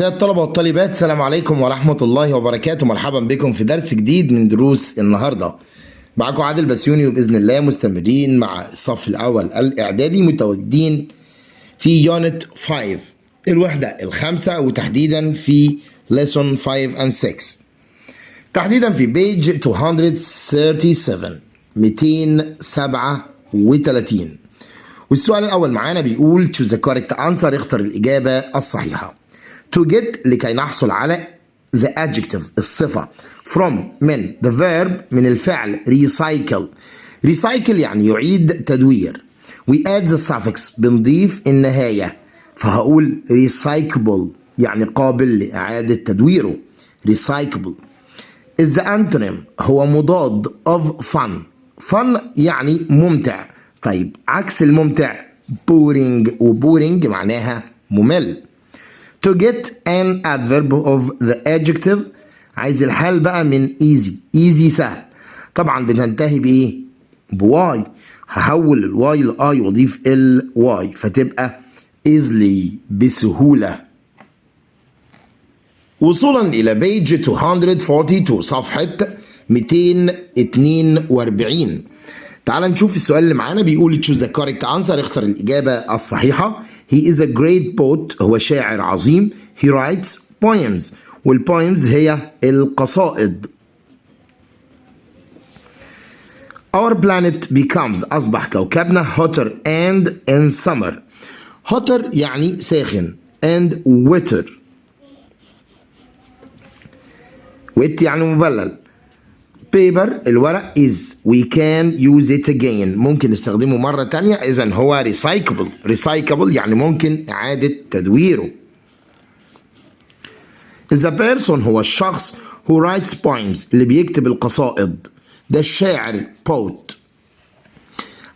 أعزائي الطلبة والطالبات، السلام عليكم ورحمة الله وبركاته. مرحبا بكم في درس جديد من دروس النهاردة. معكم عادل بسيوني، وبإذن الله مستمرين مع الصف الأول الإعدادي، متواجدين في يونت 5 الوحدة الخامسة، وتحديدا في lesson 5 and 6، تحديدا في page 237. والسؤال الأول معانا بيقول choose the correct answer، اختر الإجابة الصحيحة. to get لكي نحصل على the adjective الصفة from من the verb من الفعل recycle يعني يعيد تدوير. we add the suffix بنضيف النهاية، فهقول recyclable يعني قابل لإعادة تدويره recyclable. is the antonym هو مضاد of fun يعني ممتع. طيب عكس الممتع boring، وboring معناها ممل. to get an adverb of the adjective، عايز الحال بقى من easy سهل، طبعا بتنتهي بايه؟ بواي، هحول الواي لاي واضيف الواي فتبقى easily بسهولة. وصولا الى page 242 صفحة 242. تعال نشوف السؤال اللي معانا. بيقول choose the correct answer، اختر الإجابة الصحيحة. he is a great poet، هو شاعر عظيم. he writes poems، والpoems هي القصائد. our planet becomes أصبح كوكبنا hotter and in summer. hotter يعني ساخن and wetter wet يعني مبلل. paper الورق is we can use it again، ممكن نستخدمه مرة تانية، إذن هو recyclable يعني ممكن إعادة تدويره. the person هو الشخص who writes poems اللي بيكتب القصائد، ده الشاعر poet.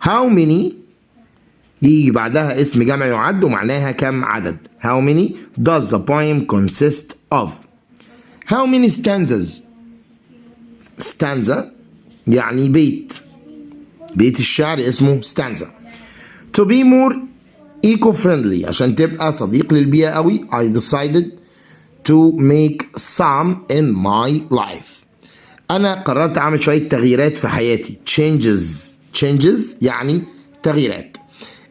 how many يجي بعدها اسم جمع يعد ومعناها كم عدد. how many does the poem consist of. how many stanza يعني بيت الشعر اسمه stanza. to be more eco-friendly عشان تبقى صديق للبيئة قوي I decided to make some in my life، أنا قررت أعمل شوية تغييرات في حياتي. changes يعني تغييرات.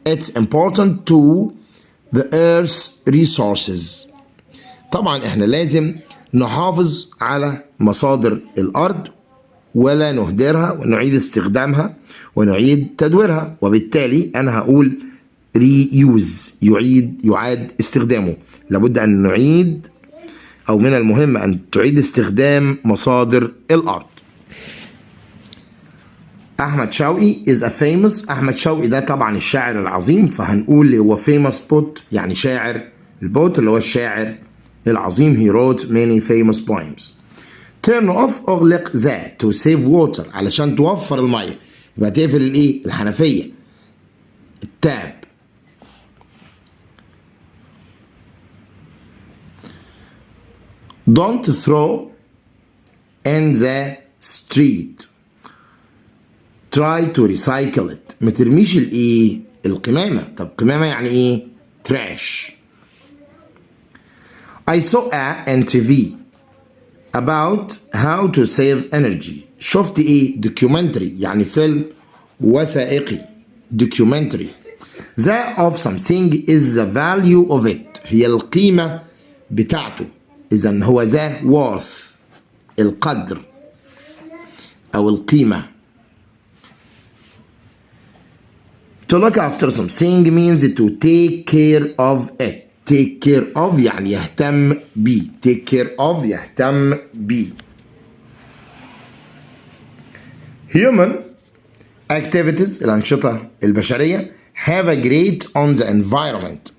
it's important to the earth's resources، طبعا احنا لازم نحافظ على مصادر الأرض ولا نهدرها، ونعيد استخدامها ونعيد تدويرها، وبالتالي أنا هقول reuse يعاد استخدامه. لابد أن نعيد، أو من المهم أن تعيد استخدام مصادر الأرض. أحمد شوقي is a famous، أحمد شوقي ده طبعا الشاعر العظيم، فهنقول هو famous poet يعني شاعر. البوت اللي هو الشاعر العظيم. he wrote many famous poems. turn off اغلق ذا to save water علشان توفر المية، يبقى تقفل الايه؟ الحنفية، التاب. don't throw in the street try to recycle it، ما ترميش الايه؟ القمامة. طب قمامة يعني ايه؟ trash. I saw an TV about how to save energy، شفت ايه؟ documentary يعني فيلم وثائقي documentary. the of something is the value of it، هي القيمة بتاعته، إذن هو the worth القدر أو القيمة. to look after something means to take care of it. take care of يعني يهتم بيه. take care of يهتم بيه. human activities الأنشطة البشرية have a great on the environment،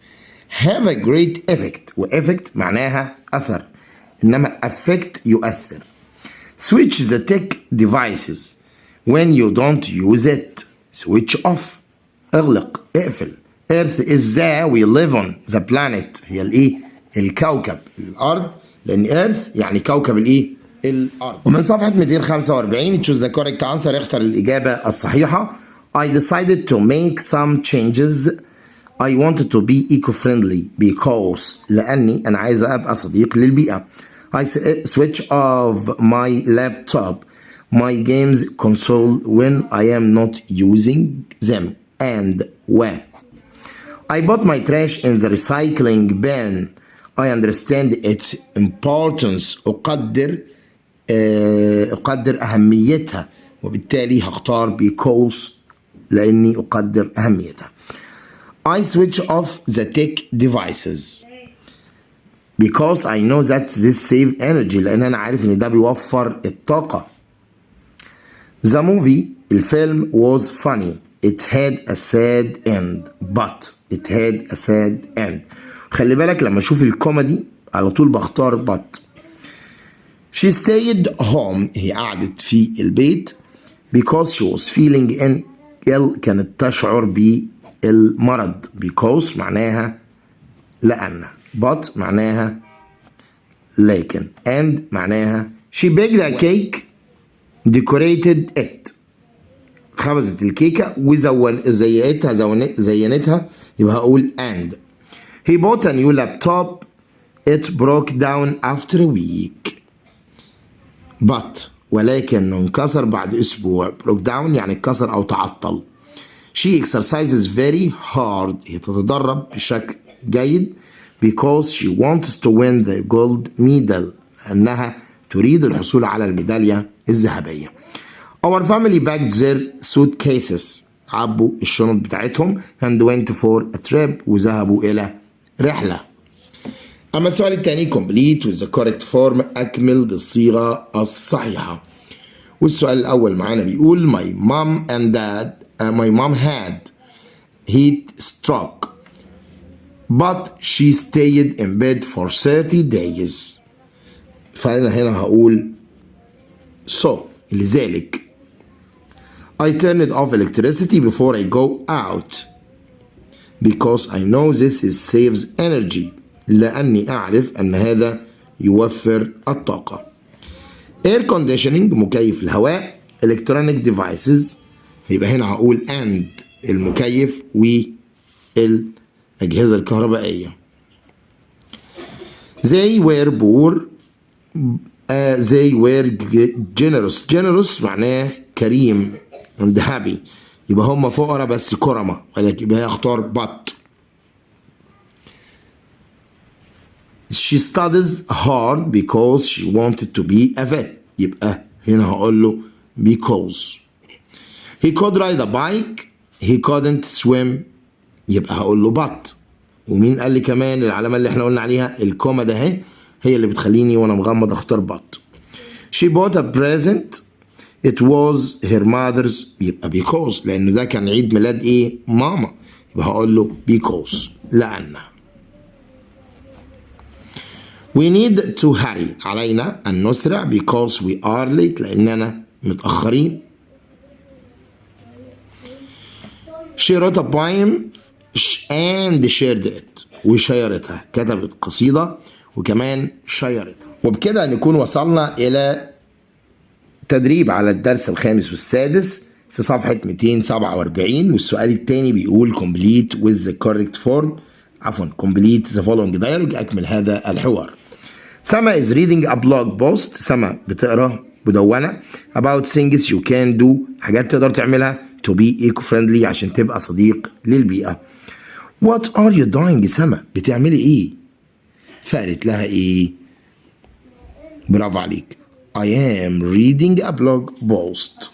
have a great effect، و effect معناها أثر، إنما affect يؤثر. switch the tech devices when you don't use it، switch off اغلق اقفل. earth is the we live on the planet، هي الايه؟ الكوكب الارض، لان earth يعني كوكب الايه؟ الارض. ومن صفحة 245 choose the correct answer، اختر الاجابة الصحيحة. I decided to make some changes I wanted to be eco-friendly because لأني أنا عايز أبقى صديق للبيئة. I switch off my laptop, my games console when I am not using them. And when I put my trash in the recycling bin. I understand its importance. أقدر أهميتها، وبالتالي هختار because لأني أقدر أهميتها. I switch off the tech devices because I know that this save energy لأن أنا عارف إن ده بيوفر الطاقة. The movie الفيلم was funny. It had a sad end but it had a sad end. خلي بالك لما أشوف الكوميدي على طول بختار but. She stayed home. هي قعدت في البيت because she was feeling ill. كانت تشعر بالمرض. because معناها لأن. but معناها لكن. and معناها she baked a cake, decorated it. خبزت الكيكة زينتها يبقى هقول and. He bought a new laptop. It broke down after a week. but ولكن انكسر بعد أسبوع. broke down يعني اتكسر أو تعطل. She exercises very hard. هي تتدرب بشكل جيد because she wants to win the gold medal. لأنها تريد الحصول على الميدالية الذهبية. Our family packed their suitcases. عبوا الشنط بتاعتهم and went for a trip. وذهبوا إلى رحلة. أما السؤال الثاني complete with the correct form. أكمل بالصيغة الصحيحة. والسؤال الأول معانا بيقول my mom had heat stroke but she stayed in bed for 30 days. فأنا هنا هقول so لذلك I turned off electricity before I go out because I know this saves energy. لأني أعرف أن هذا يوفر الطاقة. air conditioning مكيف الهواء. electronic devices يبقى هنا هقول and المكيف والأجهزة الكهربائية. they were poor. they were generous معناه كريم and happy. يبقى هم فقراء بس كرمة، ولكن يبقى هختار but. She studies hard because she wanted to be a vet. يبقى هنا هقول له because. He could ride a bike. He couldn't swim. يبقى هقول له but. ومين قال لي كمان العلامة اللي احنا قلنا عليها الكومة ده اهي هي اللي بتخليني وانا مغمض اختار but. She bought a present. It was her mother's. يبقى because لأن ده كان عيد ميلاد ايه؟ ماما. يبقى هقول له because لأن. We need to hurry. علينا أن نسرع because we are late لأننا متأخرين. She wrote a poem and shared it. وشيرتها. كتبت قصيدة وكمان شيرتها. وبكده نكون وصلنا إلى تدريب على الدرس الخامس والسادس في صفحة 247. والسؤال الثاني بيقول complete with the correct form. complete the following dialogue. أكمل هذا الحوار. Sama is reading a blog post. سما بتقرا مدونة about things you can do. حاجات تقدر تعملها to be eco-friendly عشان تبقى صديق للبيئة. What are you doing سما؟ بتعملي ايه؟ فقالت لها ايه؟ برافو عليك. I am reading a blog post.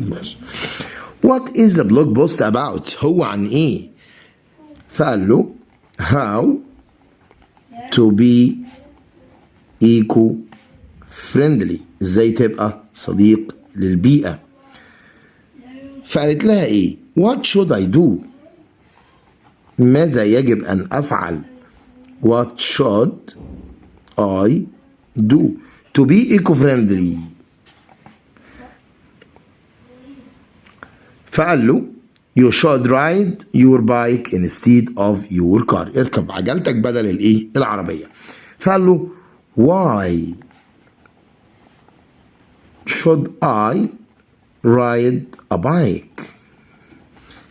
بس. What is the blog post about؟ هو عن ايه؟ فقال له how to be eco-friendly. ازاي تبقى صديق للبيئة. فقالت لها ايه؟ What should I do؟ ماذا يجب أن أفعل؟ What should I do to be eco-friendly؟ فقال له you should ride your bike instead of your car. اركب عجلتك بدل الايه؟ العربية. فقال له why should I ride a bike?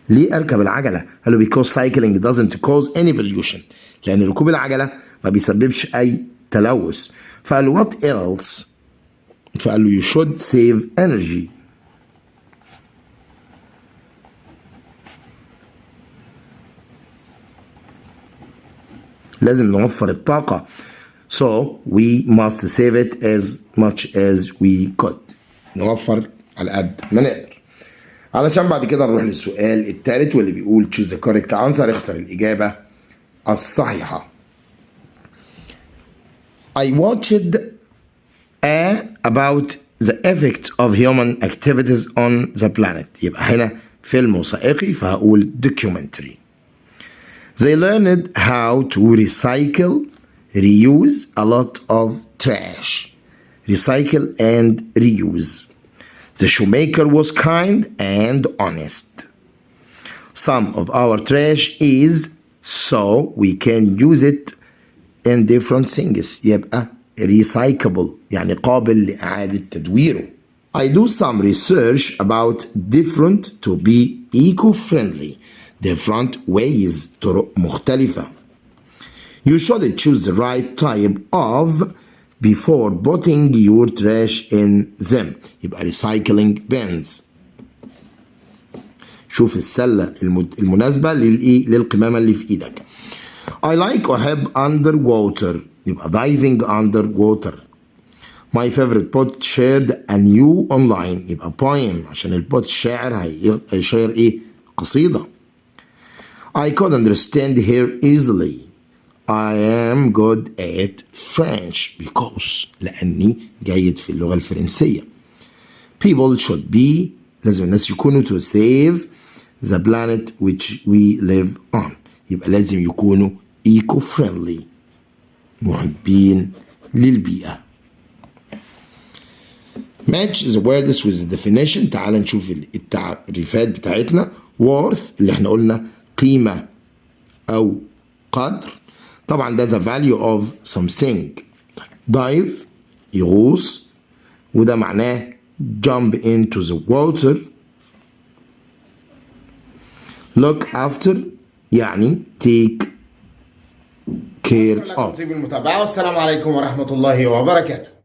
ليه أركب العجلة؟ قال له because cycling doesn't cause any pollution. لأن ركوب العجلة ما بيسببش أي تلوث. فقال له what else؟ فقال له you should save energy. لازم نوفر الطاقة. So we must save it as much as we could. نوفر على قد ما نقدر. علشان بعد كده نروح للسؤال الثالث واللي بيقول choose the correct answer. اختر الإجابة الصحيحة. I watched about the effect of human activities on the planet. يبقى هنا فيلم وثائقي فهقول documentary. They learned how to recycle, reuse a lot of trash. Recycle and reuse. The shoemaker was kind and honest. Some of our trash is so we can use it in different things. يبقى recyclable يعني قابل لإعادة تدويره. I do some research about different to be eco-friendly. Different ways طرق مختلفة. You should choose the right type of before putting your trash in them. يبقى recycling bins. شوف السلة المناسبة للقمامة اللي في ايدك. I like أحب underwater. يبقى diving underwater. My favorite poet shared a new online. يبقى poem عشان البوت الشاعر هيشير ايه؟ قصيدة. I could understand her easily. I am good at French because لأني جيد في اللغة الفرنسية. People should be لازم الناس يكونوا to save the planet which we live on. يبقى لازم يكونوا eco-friendly محبين للبيئة. Match the words with the definition. تعال نشوف التعريفات بتاعتنا. worth اللي احنا قلنا قيمة أو قدر. طبعا ده the value of something. dive يغوص وده معناه jump into the water. look after يعني take care of. والسلام عليكم ورحمة الله وبركاته.